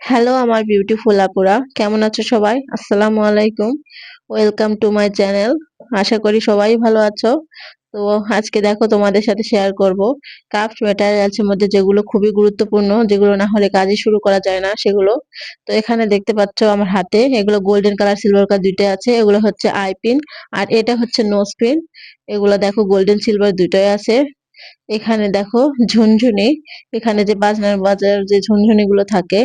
Hello আমার beautiful আপুরা, কেমন আছো সবাই? আসসালামু আলাইকুম। Welcome to my channel. আশা করি সবাই ভালো আছো। তো আজকে দেখো তোমাদের সাথে শেয়ার করব ক্রাফট ম্যাটেরিয়ালসের মধ্যে যেগুলো খুবই গুরুত্বপূর্ণ, যেগুলো না হলে কাজই শুরু করা যায় না সেগুলো। তো এখানে দেখতে পাচ্ছ আমার হাতে এগুলো গোল্ডেন কালার সিলভার কালার দুইটাই আছে। এগুলো হচ্ছে আই পিন আর এটা হচ্ছে নোজ পিন। এগুলো দেখো গোল্ডেন সিলভার দুইটাই আছে। এখানে দেখো ঝুনঝুনি, এখানে যে বাজনার বাজার যে ঝুনঝুনি গুলো থাকে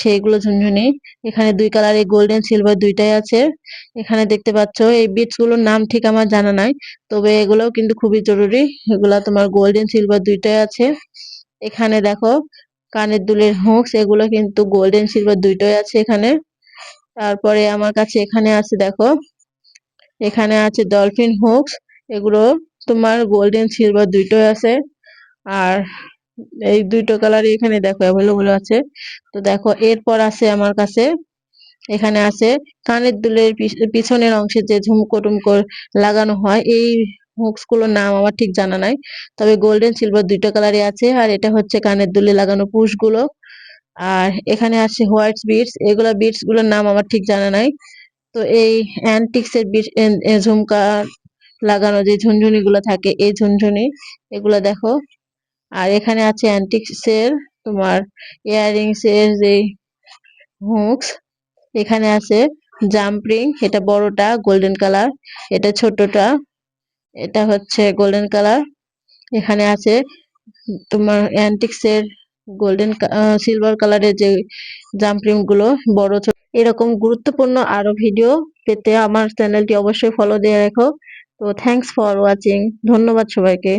সেইগুলো ঝুনঝুনি। এখানে দুই কালারে গোল্ডেন সিলভার দুইটাই আছে। এখানে দেখতে পাচ্ছ এই বিটস গুলোর নাম ঠিক আমার জানা নাই, তবে এগুলোও কিন্তু খুবই জরুরি। এগুলা তোমার গোল্ডেন সিলভার দুইটাই আছে। এখানে দেখো কানের দুলের হুকস, এগুলো কিন্তু গোল্ডেন সিলভার দুইটাই আছে এখানে। তারপরে আমার কাছে এখানে আছে দেখো, এখানে আছে ডলফিন হুকস, এগুলো তোমার গোল্ডেন সিলভার দুইটাই আছে। আর এই দুইটো কালারই এখানে দেখো অ্যাভেলেবল আছে। তো দেখো এরপর আছে আমার কাছে, এখানে আছে কানের দুলের পিছনের অংশে যে ঝুমকো টুমকো লাগানো হয়, এই হুকস গুলোর নাম আমার ঠিক জানা নাই, তবে গোল্ডেন সিলভার দুইটা কালারই আছে। আর এটা হচ্ছে কানের দুলে লাগানো পুশ গুলো। আর এখানে আছে হোয়াইট বিটস, এগুলা বিটস গুলোর নাম আমার ঠিক জানা নাই। তো এই অ্যান্টিক্স এর ঝুমকা লাগানো যে ঝুনঝুনি গুলো থাকে, এই ঝুনঝুনি এগুলা দেখো। আর এখানে আছে অ্যান্টিক্স এর তোমার ইয়াররিংস এর যে হুকস। এখানে আছে জাম্পরিং, এটা বড়টা গোল্ডেন কালার, এটা ছোটটা, এটা হচ্ছে গোল্ডেন কালার। এখানে আছে তোমার অ্যান্টিক্স এর গোল্ডেন সিলভার কালারের যে জাম্পরিং গুলো বড় ছোট। এরকম গুরুত্বপূর্ণ আরো ভিডিও পেতে আমার চ্যানেলটি অবশ্যই ফলো দিয়ে রাখো। তো থ্যাংকস ফর ওয়াচিং, ধন্যবাদ সবাইকে।